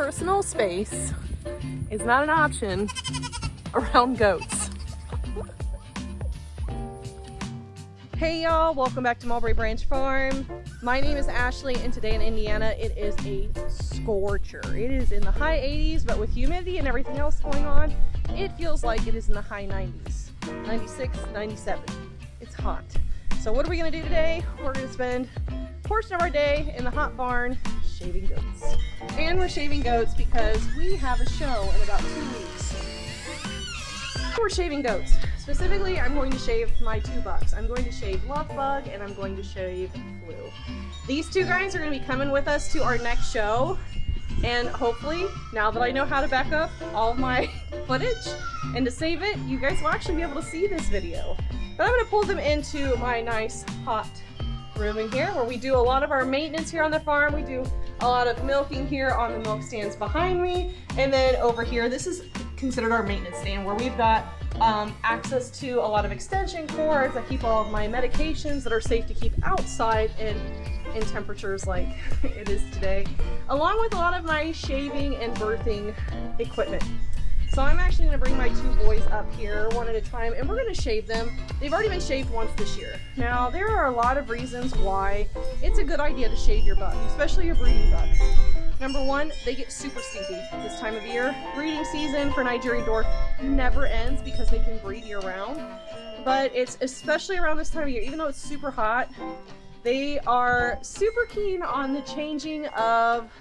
personal space is not an option around goats. Hey y'all, welcome back to Mulberry Branch Farm. My name is Ashley, and today in Indiana it is a scorcher. It is in the high 80s, but with humidity and everything else going on, it feels like it is in the high 90s. 96, 97. It's hot. So what are we gonna do today? We're gonna spend a portion of our day in the hot barn shaving goats. And we're shaving goats because we have a show in about 2 weeks. We're shaving goats. Specifically, I'm going to shave my 2 bucks. I'm going to shave Love Bug and I'm going to shave Flu. These 2 guys are going to be coming with us to our next show. And hopefully, now that I know how to back up all of my footage and to save it, you guys will actually be able to see this video. But I'm going to pull them into my nice hot room in here where we do a lot of our maintenance here on the farm. We do a lot of milking here on the milk stands behind me. And then over here, this is considered our maintenance stand where we've got access to a lot of extension cords. I keep all of my medications that are safe to keep outside in temperatures like it is today, along with a lot of my shaving and birthing equipment. So I'm actually going to bring my 2 boys up here one at a time, and we're going to shave them. They've already been shaved once this year. Now, there are a lot of reasons why it's a good idea to shave your buck, especially your breeding buck. Number 1, they get super stinky this time of year. Breeding season for Nigerian Dwarf never ends because they can breed year round. But it's especially around this time of year, even though it's super hot, they are super keen on the changing of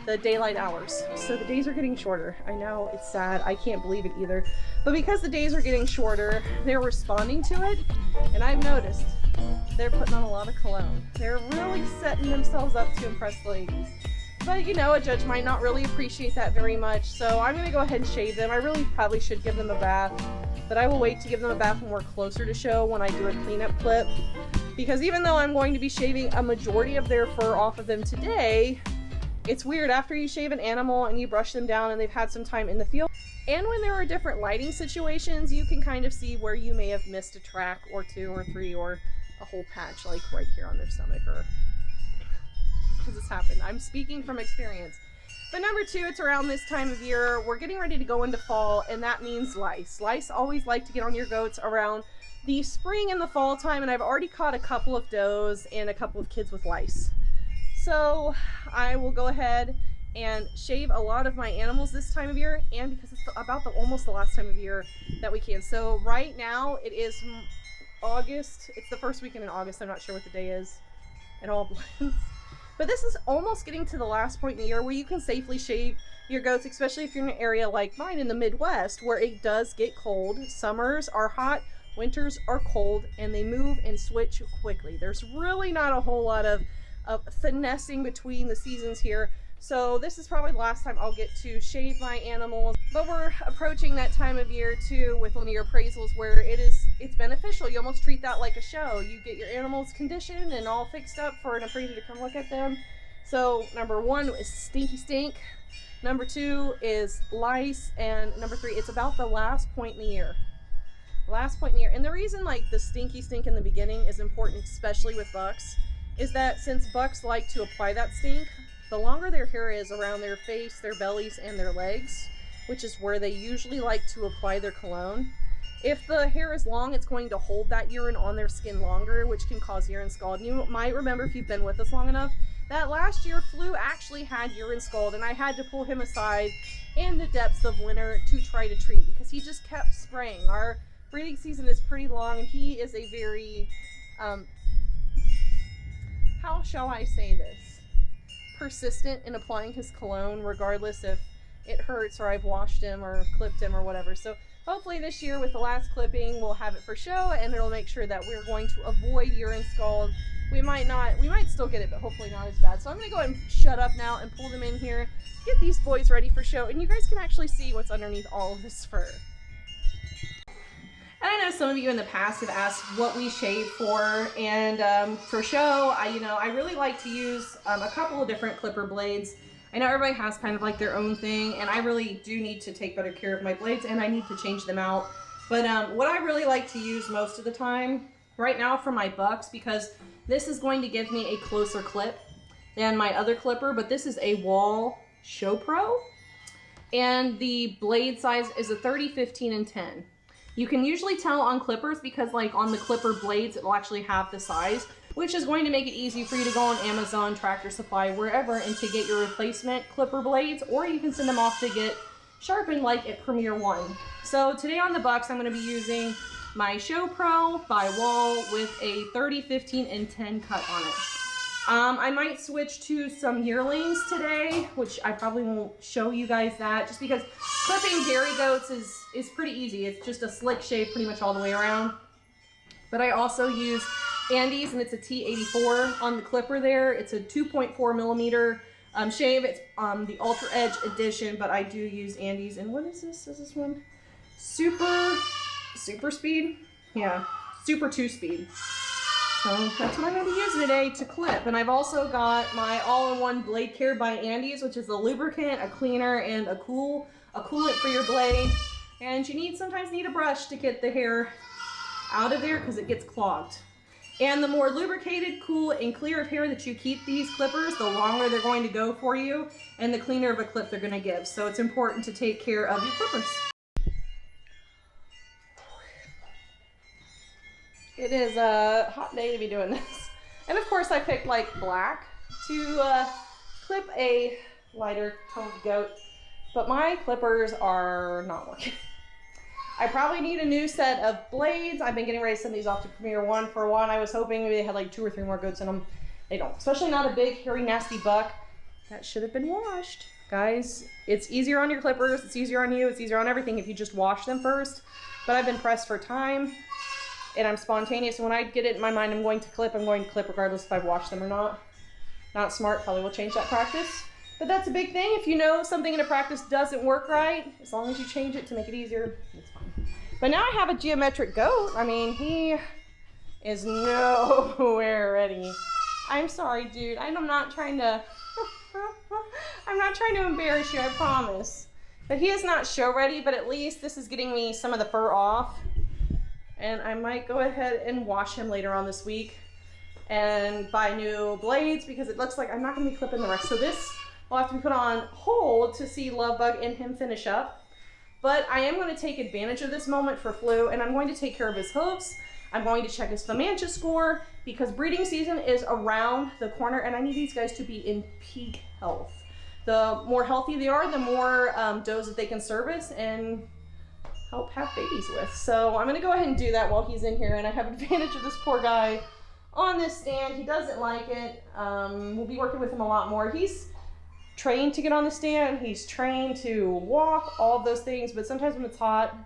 the daylight hours. So the days are getting shorter. I know, it's sad. I can't believe it either. But because the days are getting shorter, they're responding to it. And I've noticed they're putting on a lot of cologne. They're really setting themselves up to impress the ladies. But you know, a judge might not really appreciate that very much. So I'm going to go ahead and shave them. I really probably should give them a bath. But I will wait to give them a bath when we're closer to show, when I do a cleanup clip. Because even though I'm going to be shaving a majority of their fur off of them today, it's weird after you shave an animal and you brush them down and they've had some time in the field. And when there are different lighting situations, you can kind of see where you may have missed a track or 2 or 3 or a whole patch, like right here on their stomach, or because it's happened. I'm speaking from experience. But number 2, it's around this time of year. We're getting ready to go into fall, and that means lice. Lice always like to get on your goats around the spring and the fall time, and I've already caught a couple of does and a couple of kids with lice. So I will go ahead and shave a lot of my animals this time of year, and because it's about almost the last time of year that we can. So right now it is August. It's the first weekend in August. I'm not sure what the day is. It all blends. But this is almost getting to the last point in the year where you can safely shave your goats, especially if you're in an area like mine in the Midwest where it does get cold. Summers are hot, winters are cold, and they move and switch quickly. There's really not a whole lot of finessing between the seasons here. So this is probably the last time I'll get to shave my animals. But we're approaching that time of year too with one of your appraisals where it's beneficial. You almost treat that like a show. You get your animals conditioned and all fixed up for an appraiser to come look at them. So number 1 is stinky stink. Number 2 is lice. And number 3, it's about the last point in the year. Last point in the year. And the reason like the stinky stink in the beginning is important, especially with bucks, is that since bucks like to apply that stink, the longer their hair is around their face, their bellies, and their legs, which is where they usually like to apply their cologne, if the hair is long, it's going to hold that urine on their skin longer, which can cause urine scald. And you might remember, if you've been with us long enough, that last year Flu actually had urine scald, and I had to pull him aside in the depths of winter to try to treat because he just kept spraying. Our breeding season is pretty long, and he is a very, how shall I say this? Persistent in applying his cologne regardless if it hurts or I've washed him or clipped him or whatever. So hopefully this year with the last clipping we'll have it for show, and it'll make sure that we're going to avoid urine scald. We might still get it, but hopefully not as bad. So I'm going to go ahead and shut up now and pull them in here, get these boys ready for show, and you guys can actually see what's underneath all of this fur. And I know some of you in the past have asked what we shave for, and for show, I really like to use a couple of different clipper blades. I know everybody has kind of like their own thing, and I really do need to take better care of my blades, and I need to change them out. But what I really like to use most of the time right now for my bucks, because this is going to give me a closer clip than my other clipper, but this is a Wall Show Pro. and the blade size is a 30, 15, and 10. You can usually tell on clippers because like on the clipper blades, it will actually have the size, which is going to make it easy for you to go on Amazon, Tractor Supply, wherever, and to get your replacement clipper blades, or you can send them off to get sharpened like at Premier One. So today on the Bucks, I'm going to be using my Show Pro by Wall with a 30, 15, and 10 cut on it. I might switch to some yearlings today, which I probably won't show you guys that, just because clipping dairy goats is pretty easy. It's just a slick shave pretty much all the way around. But I also use Andy's, and it's a T84 on the clipper there. It's a 2.4 millimeter shave. It's the Ultra Edge edition, but I do use Andy's. And what is this? Is this one? Super speed? Yeah, Super 2 speed. So that's what I'm going to be using today to clip. And I've also got my all-in-one blade care by Andy's, which is a lubricant, a cleaner, and a coolant for your blade. And you sometimes need a brush to get the hair out of there because it gets clogged. And the more lubricated, cool, and clear of hair that you keep these clippers, the longer they're going to go for you, and the cleaner of a clip they're going to give. So it's important to take care of your clippers. It is a hot day to be doing this. And of course I picked like black to clip a lighter toned goat, but my clippers are not working. I probably need a new set of blades. I've been getting ready to send these off to Premier One for a while. I was hoping maybe they had like 2 or 3 more goats in them. They don't, especially not a big, hairy, nasty buck. That should have been washed. Guys, it's easier on your clippers, it's easier on you, it's easier on everything if you just wash them first. But I've been pressed for time, and I'm spontaneous. When I get it in my mind I'm going to clip regardless if I've washed them or not. Not smart, probably will change that practice. But that's a big thing. If you know something in a practice doesn't work right, as long as you change it to make it easier, it's fine. But now I have a geometric goat. I mean, he is nowhere ready. I'm sorry, dude. I'm not trying to, I'm not trying to embarrass you, I promise. But he is not show ready, but at least this is getting me some of the fur off. And I might go ahead and wash him later on this week and buy new blades because it looks like I'm not going to be clipping the rest. So this will have to be put on hold to see Lovebug and him finish up. But I am going to take advantage of this moment for Flu, and I'm going to take care of his hooves. I'm going to check his dementia score because breeding season is around the corner and I need these guys to be in peak health. The more healthy they are, the more does that they can service and help have babies with. So I'm gonna go ahead and do that while he's in here, and I have advantage of this poor guy on this stand. He doesn't like it. We'll be working with him a lot more. He's trained to get on the stand. He's trained to walk, all of those things, but sometimes when it's hot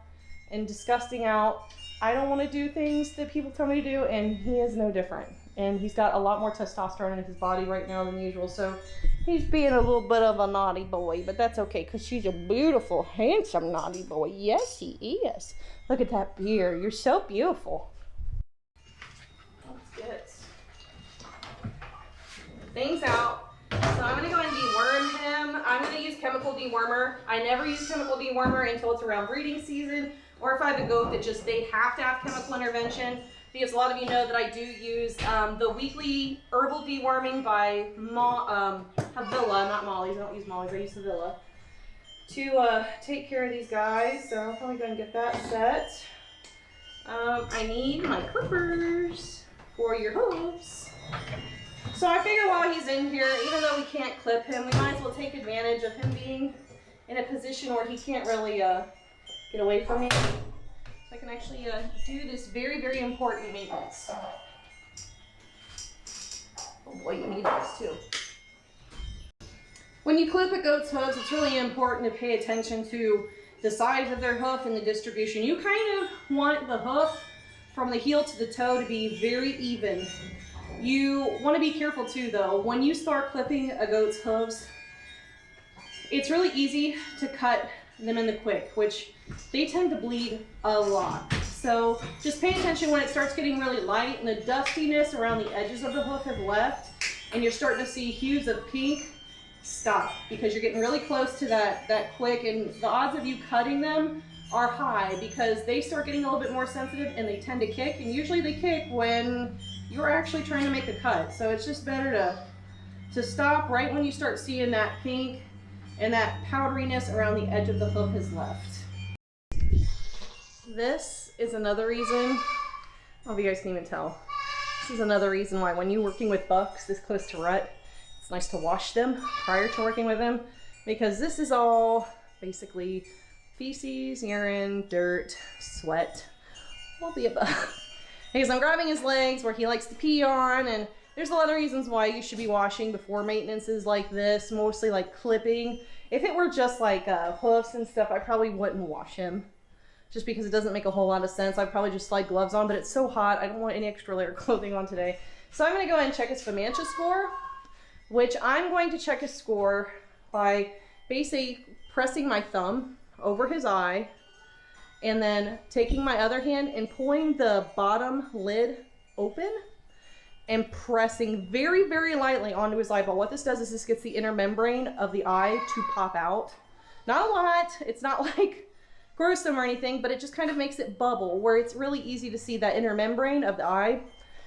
and disgusting out, I don't want to do things that people tell me to do, and he is no different. And he's got a lot more testosterone in his body right now than usual, so he's being a little bit of a naughty boy, but that's okay because she's a beautiful, handsome naughty boy. Yes, he is. Look at that beard. You're so beautiful. Let's get things out. So I'm going to go and deworm him. I'm going to use chemical dewormer. I never use chemical dewormer until it's around breeding season, or if I have a goat that just they have to have chemical intervention. Because a lot of you know that I do use the weekly herbal deworming by Havilla, not Molly's. I don't use Molly's, I use Havilla, to take care of these guys. So I'll probably go and get that set. I need my clippers for your hooves. So I figure while he's in here, even though we can't clip him, we might as well take advantage of him being in a position where he can't really get away from me. I can actually do this very, very important maintenance. Oh boy, you need this too. When you clip a goat's hooves, it's really important to pay attention to the size of their hoof and the distribution. You kind of want the hoof from the heel to the toe to be very even. You want to be careful too though. When you start clipping a goat's hooves, it's really easy to cut them in the quick, which they tend to bleed a lot. So just pay attention when it starts getting really light and the dustiness around the edges of the hoof have left and you're starting to see hues of pink. Stop, because you're getting really close to that quick, and the odds of you cutting them are high because they start getting a little bit more sensitive and they tend to kick, and usually they kick when you're actually trying to make a cut. So it's just better to stop right when you start seeing that pink and that powderiness around the edge of the hoof has left. This is another reason, I don't know if you guys can even tell, this is another reason why when you're working with bucks this close to rut, it's nice to wash them prior to working with them, because this is all basically feces, urine, dirt, sweat, all the above. Because I'm grabbing his legs where he likes to pee on, and there's a lot of reasons why you should be washing before maintenances like this, mostly like clipping. If it were just like hoofs and stuff, I probably wouldn't wash him, just because it doesn't make a whole lot of sense. I'd probably just slide gloves on, but it's so hot, I don't want any extra layer of clothing on today. So I'm gonna go ahead and check his dementia score, which I'm going to check his score by basically pressing my thumb over his eye, and then taking my other hand and pulling the bottom lid open and pressing very, very lightly onto his eyeball. What this does is this gets the inner membrane of the eye to pop out. Not a lot, it's not like gruesome or anything, but it just kind of makes it bubble where it's really easy to see that inner membrane of the eye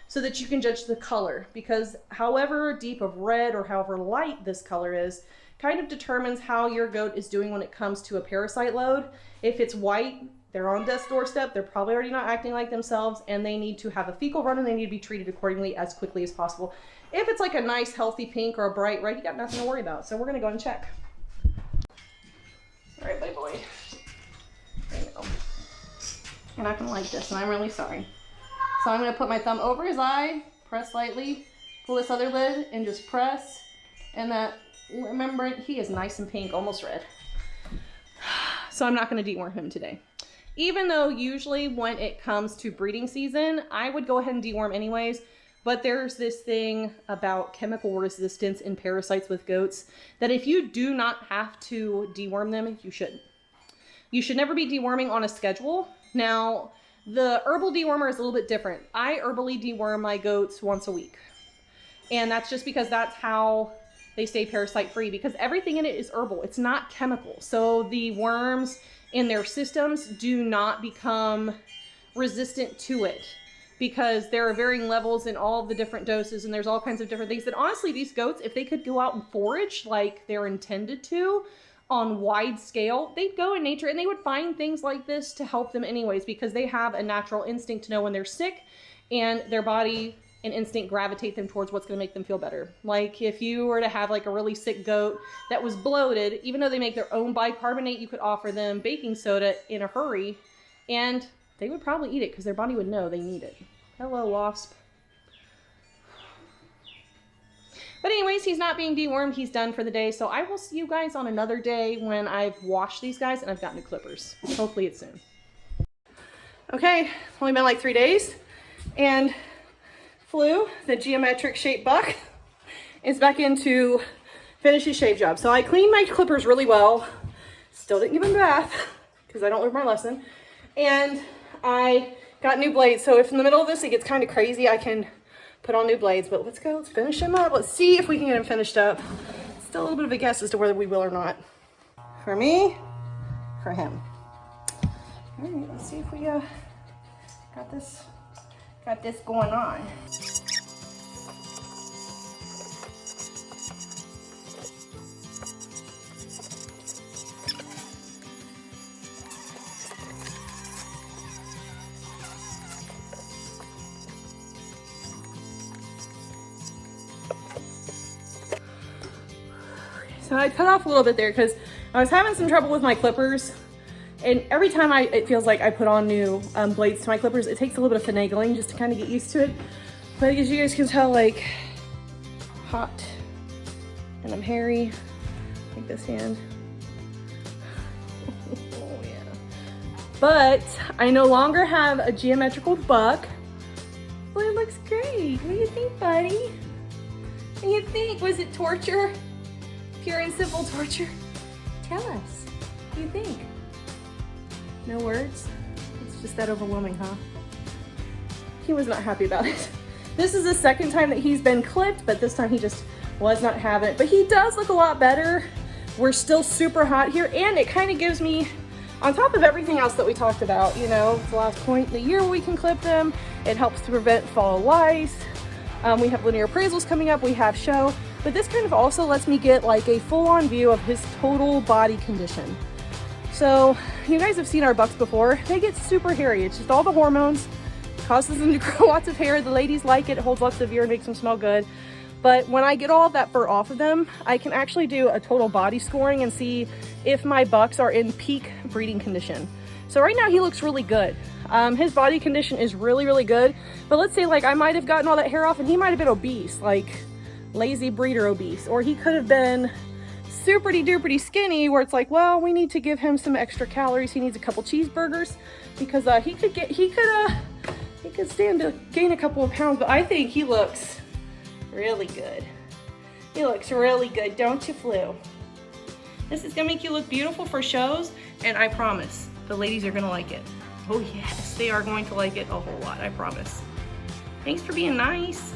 so that you can judge the color, because however deep of red or however light this color is kind of determines how your goat is doing when it comes to a parasite load. If it's white, they're on death's doorstep, they're probably already not acting like themselves, and they need to have a fecal run, and they need to be treated accordingly as quickly as possible. If it's like a nice healthy pink or a bright red, you got nothing to worry about. So we're gonna go and check. All right, buddy boy. There you go. You're not gonna like this, and I'm really sorry. So I'm gonna put my thumb over his eye, press lightly, pull this other lid, and just press, and that, remember, he is nice and pink, almost red. So I'm not gonna deworm him today. Even though usually when it comes to breeding season, I would go ahead and deworm anyways, but there's this thing about chemical resistance in parasites with goats that if you do not have to deworm them, you shouldn't. You should never be deworming on a schedule. Now, the herbal dewormer is a little bit different. I herbally deworm my goats once a week. And that's just because that's how they stay parasite free, because everything in it is herbal. It's not chemical. So the worms in their systems do not become resistant to it, because there are varying levels in all of the different doses, and there's all kinds of different things that honestly these goats, if they could go out and forage like they're intended to on wide scale, they'd go in nature and they would find things like this to help them anyways, because they have a natural instinct to know when they're sick, and their body and instinct gravitate them towards what's going to make them feel better. Like if you were to have like a really sick goat that was bloated, even though they make their own bicarbonate, you could offer them baking soda in a hurry and they would probably eat it because their body would know they need it. Hello, wasp. But anyways, he's not being dewormed. He's done for the day. So I will see you guys on another day when I've washed these guys and I've got new clippers. Hopefully it's soon. Okay, only been like 3 days, and Flu, the geometric shaped buck, is back in to finish his shave job. So I cleaned my clippers really well. Still didn't give him a bath because I don't learn my lesson. And I got new blades. So if in the middle of this it gets kind of crazy, I can put on new blades. But let's go, let's finish him up. Let's see if we can get him finished up. Still a little bit of a guess as to whether we will or not. For me, for him. All right, let's see if we got this going on. So I cut off a little bit there because I was having some trouble with my clippers, and every time it feels like I put on new blades to my clippers, it takes a little bit of finagling just to kind of get used to it. But as you guys can tell, like, hot, and I'm hairy, like this hand. Oh yeah. But I no longer have a geometrical buck. Well, it looks great. What do you think, buddy? What do you think? Was it torture? Pure and simple torture? Tell us. What do you think? No words? It's just that overwhelming, huh? He was not happy about it. This is the second time that he's been clipped, but this time he just was not having it. But he does look a lot better. We're still super hot here, and it kind of gives me, on top of everything else that we talked about, you know, the last point, the year we can clip them, it helps to prevent fall lice. We have linear appraisals coming up, we have show. but this kind of also lets me get like a full-on view of his total body condition. So you guys have seen our bucks before. They get super hairy. It's just all the hormones, causes them to grow lots of hair. The ladies like it, holds lots of ear and makes them smell good. But when I get all of that fur off of them, I can actually do a total body scoring and see if my bucks are in peak breeding condition. So right now he looks really good. His body condition is really, really good. But let's say like I might have gotten all that hair off and he might have been obese, like lazy breeder obese, or he could have been superty duperty skinny where it's like, well, we need to give him some extra calories. He needs a couple cheeseburgers because he could stand to gain a couple of pounds. But I think he looks really good. He looks really good, don't you, Flu? This is gonna make you look beautiful for shows, and I promise the ladies are gonna like it. Oh yes, they are going to like it a whole lot, I promise. Thanks for being nice.